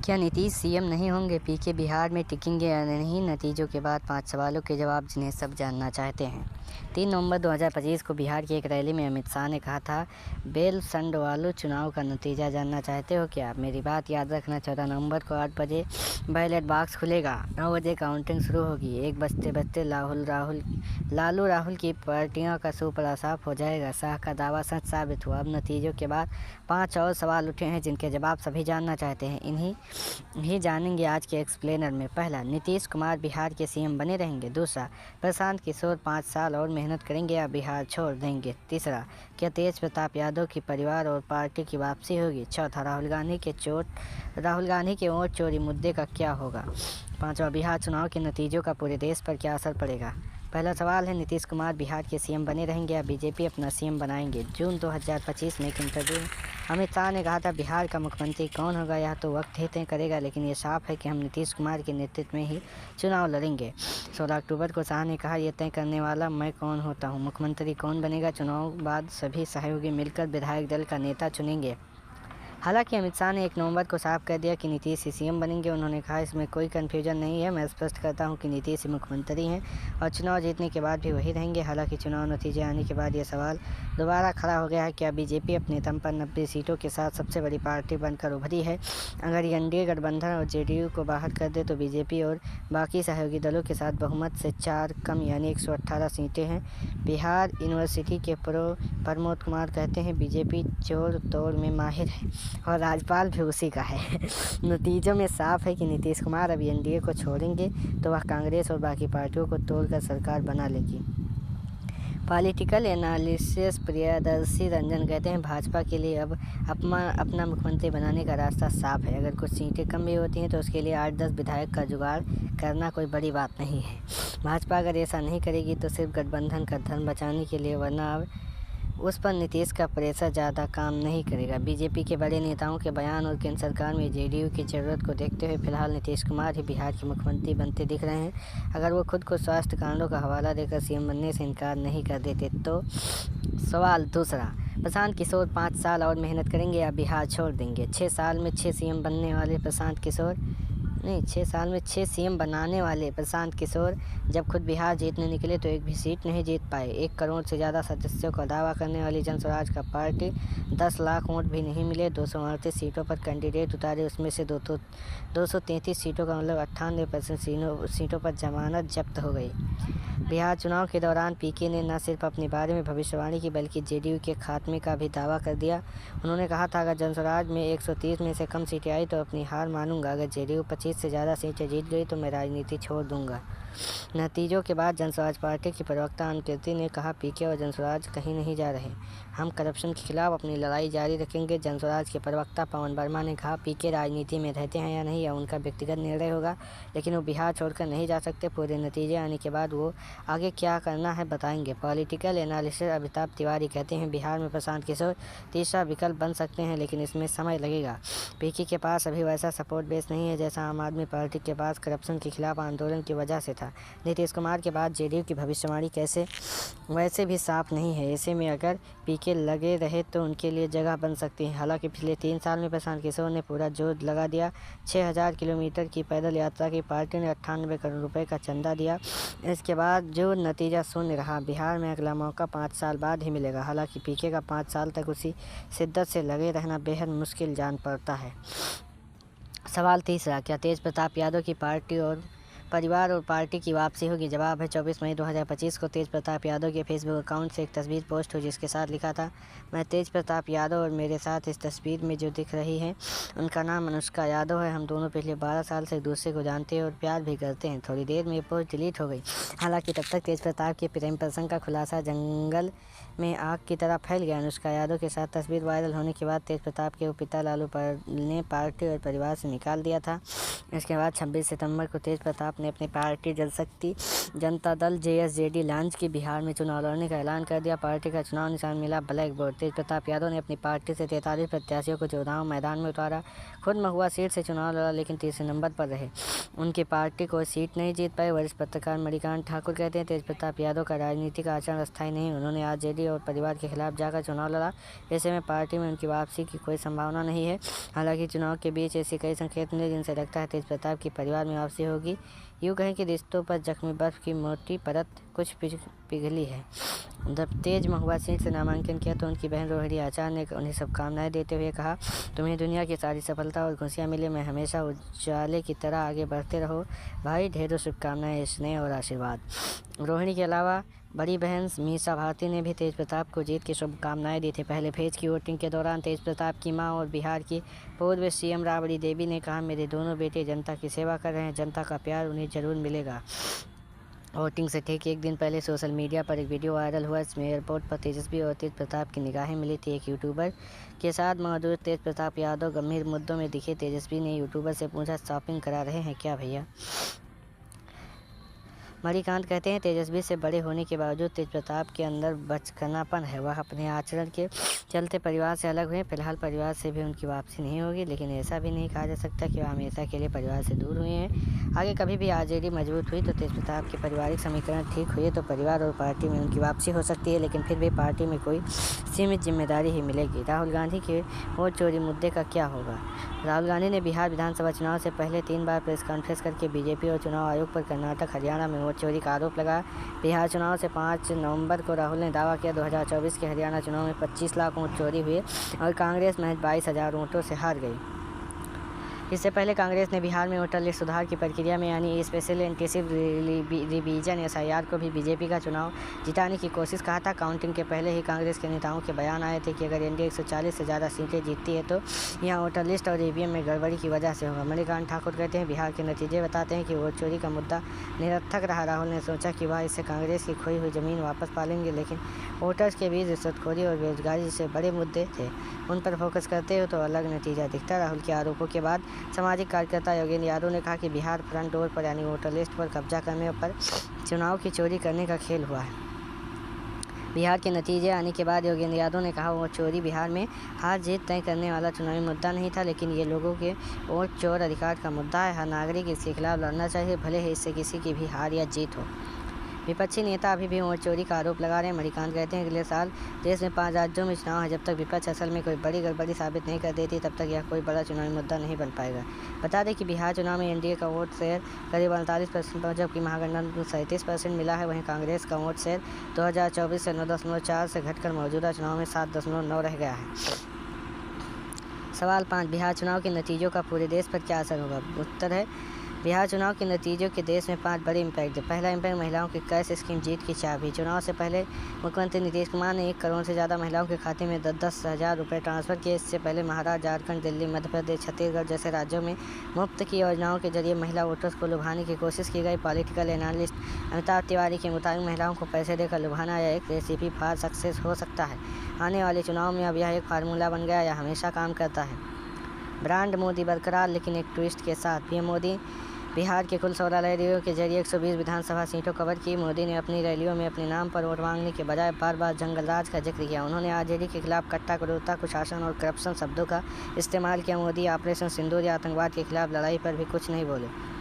क्या नीतीश सीएम नहीं होंगे? पीके बिहार में टिकेंगे या नहीं? नतीजों के बाद 5 सवालों के जवाब जिन्हें सब जानना चाहते हैं। 3 नवंबर 2025 को बिहार की एक रैली में अमित शाह ने कहा था, बेलसंड वालों, चुनाव का नतीजा जानना चाहते हो क्या? मेरी बात याद रखना, 14 नवंबर को 8 बजे बैलेट बॉक्स खुलेगा, 9 बजे काउंटिंग शुरू होगी। 1 बजते बजते लालू राहुल की पार्टियों का सुपड़ा साफ हो जाएगा। शाह का दावा सच साबित हुआ। अब नतीजों के बाद 5 और सवाल उठे हैं जिनके जवाब सभी जानना चाहते हैं। इन्हीं ही जानेंगे आज के एक्सप्लेनर में। पहला, नीतीश कुमार बिहार के सीएम बने रहेंगे। दूसरा, प्रशांत किशोर 5 साल और मेहनत करेंगे या बिहार छोड़ देंगे। तीसरा, क्या तेज प्रताप यादव की परिवार और पार्टी की वापसी होगी। चौथा, राहुल गांधी के वोट चोरी मुद्दे का क्या होगा। पांचवा, बिहार चुनाव के नतीजों का पूरे देश पर क्या असर पड़ेगा। पहला सवाल है, नीतीश कुमार बिहार के सीएम बने रहेंगे या बीजेपी अपना सीएम बनाएंगे। जून 2025 में एक इंटरव्यू में अमित शाह ने कहा था, बिहार का मुख्यमंत्री कौन होगा यह तो वक्त ही तय करेगा, लेकिन ये साफ है कि हम नीतीश कुमार के नेतृत्व में ही चुनाव लड़ेंगे। 16 अक्टूबर को शाह ने कहा, यह तय करने वाला मैं कौन होता हूँ, मुख्यमंत्री कौन बनेगा। चुनाव बाद सभी सहयोगी मिलकर विधायक दल का नेता चुनेंगे। हालांकि अमित शाह ने 1 नवंबर को साफ कर दिया कि नीतीश ही सीएम बनेंगे। उन्होंने कहा, इसमें कोई कन्फ्यूजन नहीं है, मैं स्पष्ट करता हूं कि नीतीश ही मुख्यमंत्री हैं और चुनाव जीतने के बाद भी वही रहेंगे। हालांकि चुनाव नतीजे आने के बाद यह सवाल दोबारा खड़ा हो गया है, क्या बीजेपी अपने दम पर 90 सीटों के साथ सबसे बड़ी पार्टी बनकर उभरी है। अगर एनडीए गठबंधन और जेडीयू को बाहर कर दे तो बीजेपी और बाकी सहयोगी दलों के साथ बहुमत से 4 कम यानी 118 सीटें हैं। बिहार यूनिवर्सिटी के प्रमोद कुमार कहते हैं, बीजेपी जोड़ तोड़ में माहिर है और राज्यपाल भी उसी का है। नतीजों में साफ है कि नीतीश कुमार अब एनडीए को छोड़ेंगे तो वह कांग्रेस और बाकी पार्टियों को तोड़कर सरकार बना लेगी। पॉलिटिकल एनालिसिस प्रियदर्शी रंजन कहते हैं, भाजपा के लिए अब अपना मुख्यमंत्री बनाने का रास्ता साफ है। अगर कुछ सीटें कम भी होती हैं तो उसके लिए 8-10 विधायक का जुगाड़ करना कोई बड़ी बात नहीं है। भाजपा अगर ऐसा नहीं करेगी तो सिर्फ गठबंधन का धर्म बचाने के लिए, वरना अब उस पर नीतीश का प्रेशर ज़्यादा काम नहीं करेगा। बीजेपी के बड़े नेताओं के बयान और केंद्र सरकार में जेडीयू की ज़रूरत को देखते हुए फिलहाल नीतीश कुमार ही बिहार के मुख्यमंत्री बनते दिख रहे हैं। अगर वो खुद को स्वास्थ्य कारणों का हवाला देकर सीएम बनने से इनकार नहीं कर देते तो। सवाल दूसरा, प्रशांत किशोर 5 साल और मेहनत करेंगे या बिहार छोड़ देंगे। 6 साल में 6 सीएम बनने वाले प्रशांत किशोर 6 साल में 6 सीएम बनाने वाले प्रशांत किशोर जब खुद बिहार जीतने निकले तो एक भी सीट नहीं जीत पाए। 1 करोड़ से ज़्यादा सदस्यों का दावा करने वाली जन स्वराज का पार्टी 10 लाख वोट भी नहीं मिले। 238 सीटों पर कैंडिडेट उतारे, उसमें से 233 सीटों का मतलब 98% सीटों पर जमानत जब्त हो गई। बिहार चुनाव के दौरान पीके ने न सिर्फ अपने बारे में भविष्यवाणी की बल्कि जेडीयू के खात्मे का भी दावा कर दिया। उन्होंने कहा था, अगर जनस्वराज में 130 में से कम सीटें आई तो अपनी हार मानूंगा। अगर जेडीयू 25 से ज़्यादा सीटें जीत गई तो मैं राजनीति छोड़ दूंगा। नतीजों के बाद जनस्वराज पार्टी की प्रवक्ता अनुकृति ने कहा, पीके और जनस्वराज कहीं नहीं जा रहे, हम करप्शन के खिलाफ अपनी लड़ाई जारी रखेंगे। जनस्वराज के प्रवक्ता पवन वर्मा ने कहा, पीके राजनीति में रहते हैं या नहीं यह उनका व्यक्तिगत निर्णय होगा, लेकिन वो बिहार छोड़कर नहीं जा सकते। पूरे नतीजे आने के बाद वो आगे क्या करना है बताएंगे। पॉलिटिकल एनालिस्ट अमिताभ तिवारी कहते हैं, बिहार में प्रशांत किशोर तीसरा विकल्प बन सकते हैं, लेकिन इसमें समय लगेगा। पीके के पास अभी वैसा सपोर्ट बेस नहीं है जैसा आम आदमी पार्टी के पास करप्शन के खिलाफ आंदोलन की वजह से था। नीतीश कुमार के बाद जेडीयू की भविष्यवाणी वैसे भी साफ नहीं है। ऐसे में अगर पीके लगे रहे तो उनके लिए जगह बन सकती है। हालांकि पिछले 3 साल में प्रशांत किशोर ने पूरा जोर लगा दिया। 6000 किलोमीटर की पैदल यात्रा की पार्टी ने 98 करोड़ रुपए का चंदा दिया। इसके बाद जो नतीजा शून्य रहा। बिहार में अगला मौका 5 साल बाद ही मिलेगा। हालांकि पीके का 5 साल तक उसी शिद्दत से लगे रहना बेहद मुश्किल जान पड़ता है। सवाल तीसरा, क्या तेज प्रताप यादव की पार्टी और परिवार और पार्टी की वापसी होगी। जवाब है, 24 मई 2025 को तेज प्रताप यादव के फेसबुक अकाउंट से एक तस्वीर पोस्ट हुई जिसके साथ लिखा था, मैं तेज प्रताप यादव और मेरे साथ इस तस्वीर में जो दिख रही है उनका नाम अनुष्का यादव है। हम दोनों पिछले 12 साल से एक दूसरे को जानते हैं और प्यार भी करते हैं। थोड़ी देर में ये पोस्ट डिलीट हो गई। हालांकि तब तक तेज प्रताप के प्रेम प्रसंग का खुलासा जंगल में आग की तरह फैल गया। अनुष्का यादव के साथ तस्वीर वायरल होने के बाद तेज प्रताप के पिता लालू ने पार्टी और परिवार से निकाल दिया था। इसके बाद 26 सितंबर को तेज प्रताप ने अपनी पार्टी जल शक्ति जनता दल JSJD लॉन्च की बिहार में चुनाव लड़ने का ऐलान कर दिया। पार्टी का चुनाव निशान मिला ब्लैक बोर्ड। तेज प्रताप यादव ने अपनी पार्टी से 43 प्रत्याशियों को चुनाव मैदान में उतारा। खुद महुआ सीट से चुनाव लड़ा लेकिन तीसरे नंबर पर रहे। उनकी पार्टी कोई सीट नहीं जीत पाई। वरिष्ठ पत्रकार मणिकांत ठाकुर कहते हैं तेज प्रताप यादव का राजनीतिक आचरण अस्थायी नहीं। उन्होंने RJD और परिवार के खिलाफ जाकर चुनाव लड़ा। ऐसे में पार्टी में उनकी वापसी की कोई संभावना नहीं है। हालांकि चुनाव के बीच ऐसे कई संकेत मिले जिनसे लगता है तेज प्रताप की परिवार में वापसी होगी। यूँ कहें कि रिश्तों पर जख्मी बर्फ की मोटी परत कुछ पिघली है। जब तेज महुआ सीट से नामांकन किया तो उनकी बहन रोहिणी आचार्य ने उन्हें शुभकामनाएं देते हुए कहा, तुम्हें दुनिया की सारी सफलता और खुशियां मिले। मैं हमेशा उजाले की तरह आगे बढ़ते रहो भाई। ढेरों शुभकामनाएं, स्नेह और आशीर्वाद। रोहिणी के अलावा बड़ी बहन मीसा भारती ने भी तेज प्रताप को जीत की शुभकामनाएं दी थी। पहले फेज की वोटिंग के दौरान तेज प्रताप की मां और बिहार की पूर्व CM राबड़ी देवी ने कहा, मेरे दोनों बेटे जनता की सेवा कर रहे हैं। जनता का प्यार उन्हें जरूर मिलेगा। वोटिंग से ठीक एक दिन पहले सोशल मीडिया पर एक वीडियो वायरल हुआ। इसमें एयरपोर्ट पर तेजस्वी और तेज प्रताप की निगाहें मिली थी। एक यूट्यूबर के साथ मौजूद तेज प्रताप यादव गंभीर मुद्दों में दिखे। तेजस्वी ने यूट्यूबर से पूछा, शॉपिंग करा रहे हैं क्या भैया? मणिकांत कहते हैं तेजस्वी से बड़े होने के बावजूद तेज प्रताप के अंदर बचकानापन है। वह अपने आचरण के चलते परिवार से अलग हुए। फिलहाल परिवार से भी उनकी वापसी नहीं होगी, लेकिन ऐसा भी नहीं कहा जा सकता कि वह हमेशा के लिए परिवार से दूर हुए हैं। आगे कभी भी RJD मजबूत हुई तो तेज प्रताप के पारिवारिक समीकरण ठीक हुए तो परिवार और पार्टी में उनकी वापसी हो सकती है, लेकिन फिर भी पार्टी में कोई सीमित जिम्मेदारी ही मिलेगी। राहुल गांधी के वोट चोरी मुद्दे का क्या होगा? राहुल गांधी ने बिहार विधानसभा चुनाव से पहले 3 बार प्रेस कॉन्फ्रेंस करके बीजेपी और चुनाव आयोग पर कर्नाटक हरियाणा में वोट चोरी का आरोप लगाया। बिहार चुनाव से 5 नवंबर को राहुल ने दावा किया 2024 के हरियाणा चुनाव में 25 लाख वोट चोरी हुए और कांग्रेस महज 22,000 वोटों से हार गई। इससे पहले कांग्रेस ने बिहार में वोटर लिस्ट सुधार की प्रक्रिया में यानी स्पेशल इंटेंसिव रिवीजन SIR को भी बीजेपी का चुनाव जिताने की कोशिश कहा था। काउंटिंग के पहले ही कांग्रेस के नेताओं के बयान आए थे कि अगर NDA 140 से ज़्यादा सीटें जीतती है तो यहाँ वोटर लिस्ट और EVM में गड़बड़ी की वजह से होगा। मणिकांत ठाकुर कहते हैं बिहार के नतीजे बताते हैं कि वोट चोरी का मुद्दा निरर्थक रहा। राहुल ने सोचा कि वह इससे कांग्रेस की खोई हुई ज़मीन वापस पा लेंगे, लेकिन वोटर्स के बीच रिश्वतखोरी और बेरोजगारी जैसे बड़े मुद्दे थे, उन पर फोकस करते हो तो अलग नतीजा दिखता। राहुल के आरोपों के बाद सामाजिक कार्यकर्ता योगेंद्र यादव ने कहा कि बिहार फ्रंट डोर पर यानी वोटर लिस्ट पर कब्जा करने पर चुनाव की चोरी करने का खेल हुआ है। बिहार के नतीजे आने के बाद योगेंद्र यादव ने कहा वोट चोरी बिहार में हार जीत तय करने वाला चुनावी मुद्दा नहीं था, लेकिन ये लोगों के वोट चोर अधिकार का मुद्दा है। हर नागरिक इसके खिलाफ लड़ना चाहिए, भले ही इससे किसी की भी हार या जीत हो। विपक्षी नेता अभी भी वोट चोरी का आरोप लगा रहे हैं। मणिकांत कहते हैं अगले साल देश में 5 राज्यों में चुनाव है। जब तक विपक्ष असल में कोई बड़ी गड़बड़ी साबित नहीं कर देती तब तक यह कोई बड़ा चुनावी मुद्दा नहीं बन पाएगा। बता दें कि बिहार चुनाव में NDA का वोट शेयर करीब 48% पर जबकि महागठबंधन 37% मिला है। वहीं कांग्रेस का वोट शेयर 2024 से 9.4 से घटकर मौजूदा चुनाव में 7.9 रह गया है। सवाल 5, बिहार चुनाव के नतीजों का पूरे देश पर क्या असर होगा? उत्तर है बिहार चुनाव के नतीजों के देश में 5 बड़े इम्पैक्ट है। पहला इम्पैक्ट महिलाओं की कैश स्कीम जीत की चाबी। चुनाव से पहले मुख्यमंत्री नीतीश कुमार ने 1 करोड़ से ज़्यादा महिलाओं के खाते में 10-10 हज़ार रुपये ट्रांसफ़र किए। इससे पहले महाराष्ट्र, झारखंड, दिल्ली, मध्य प्रदेश, छत्तीसगढ़ जैसे राज्यों में मुफ्त की योजनाओं के जरिए महिला वोटर्स को लुभाने की कोशिश की गई। पॉलिटिकल एनालिस्ट अमिताभ तिवारी के मुताबिक महिलाओं को पैसे देकर लुभाना यह एक रेसिपी फॉर सक्सेस हो सकता है। आने वाले चुनाव में अब यह एक फार्मूला बन गया, यह हमेशा काम करता है। ब्रांड मोदी बरकरार लेकिन एक ट्विस्ट के साथ। PM मोदी बिहार के कुल 16 रैलियों के जरिए 120 विधानसभा सीटों कवर की। मोदी ने अपनी रैलियों में अपने नाम पर वोट मांगने के बजाय बार बार जंगलराज का जिक्र किया। उन्होंने RJD के खिलाफ कट्टा क्रूरता, कुशासन और करप्शन शब्दों का इस्तेमाल किया। मोदी ऑपरेशन सिंदूर या आतंकवाद के खिलाफ लड़ाई पर भी कुछ नहीं बोले।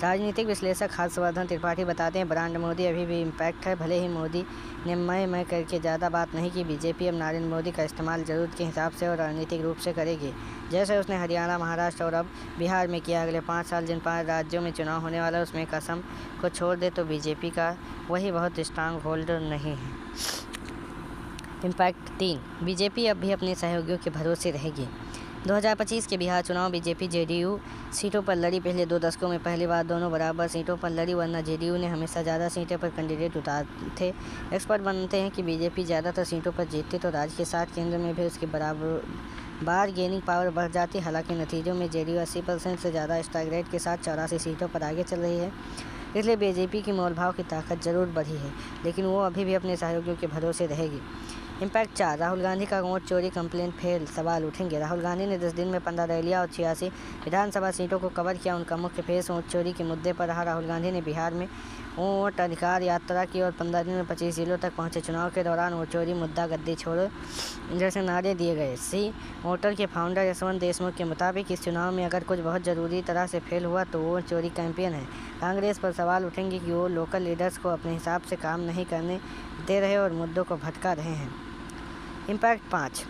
राजनीतिक विश्लेषक हर्षवर्धन त्रिपाठी बताते हैं ब्रांड मोदी अभी भी इम्पैक्ट है। भले ही मोदी ने मैं करके ज़्यादा बात नहीं की, बीजेपी अब नरेंद्र मोदी का इस्तेमाल ज़रूरत के हिसाब से और रणनीतिक रूप से करेगी, जैसे उसने हरियाणा, महाराष्ट्र और अब बिहार में किया। अगले 5 साल जिन 5 राज्यों में चुनाव होने वाला है उसमें कसम को छोड़ दे तो बीजेपी का वही बहुत स्ट्रांग होल्डर नहीं है। इम्पैक्ट 3, बीजेपी अब भी अपने सहयोगियों के भरोसे रहेगी। 2025 के बिहार चुनाव बीजेपी JDU सीटों पर लड़ी। पिछले 2 दशकों में पहली बार दोनों बराबर सीटों पर लड़ी, वरना JDU ने हमेशा ज़्यादा सीटों पर कैंडिडेट उतारे थे। एक्सपर्ट मानते हैं कि बीजेपी ज़्यादातर सीटों पर जीतती तो राज्य के 7 केंद्र में भी उसकी बराबर बारगेनिंग पावर बढ़ जाती। हालांकि नतीजों में JDU 80% से ज़्यादा स्ट्राइक रेट के साथ 84 सीटों पर आगे चल रही है। इसलिए बीजेपी की मोलभाव की ताकत जरूर बढ़ी है, लेकिन वो अभी भी अपने सहयोगियों के भरोसे रहेगी। इम्पैक्ट 4, राहुल गांधी का वोट चोरी कंप्लेंट फेल, सवाल उठेंगे। राहुल गांधी ने 10 दिन में 15 रैलियां और 86 विधानसभा सीटों को कवर किया। उनका मुख्य फेस वोट चोरी के मुद्दे पर रहा। राहुल गांधी ने बिहार में वोट अधिकार यात्रा की और 15 दिन में 25 जिलों तक पहुंचे। चुनाव के दौरान वोट चोरी मुद्दा, गद्दी छोड़ो जैसे नारे दिए गए। वोटर के फाउंडर यशवंत देशमुख के मुताबिक इस चुनाव में अगर कुछ बहुत ज़रूरी तरह से फेल हुआ तो वोट चोरी कैंपेन है। कांग्रेस पर सवाल उठेंगे कि वो लोकल लीडर्स को अपने हिसाब से काम नहीं करने दे रहे और मुद्दों को भटका रहे हैं। इम्पैक्ट 5,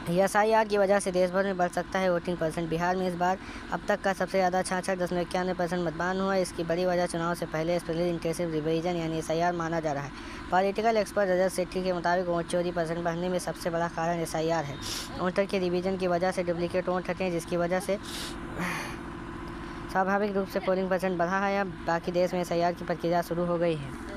SIR की वजह से देश भर में बढ़ सकता है वोटिंग परसेंट। बिहार में इस बार अब तक का सबसे ज़्यादा 66.91% मतदान हुआ। इसकी बड़ी वजह चुनाव से पहले स्पेशल इंटेंसिव रिवीजन यानी SIR माना जा रहा है। पॉलिटिकल एक्सपर्ट रजत सेठी के मुताबिक वोट चोरी परसेंट बढ़ने में सबसे बड़ा कारण SIR है। वोटर के रिवीजन की वजह से डुप्लीकेट वोट हटे, जिसकी वजह से स्वाभाविक रूप से पोलिंग परसेंट बढ़ा है। अब बाकी देश में SIR की प्रक्रिया शुरू हो गई है।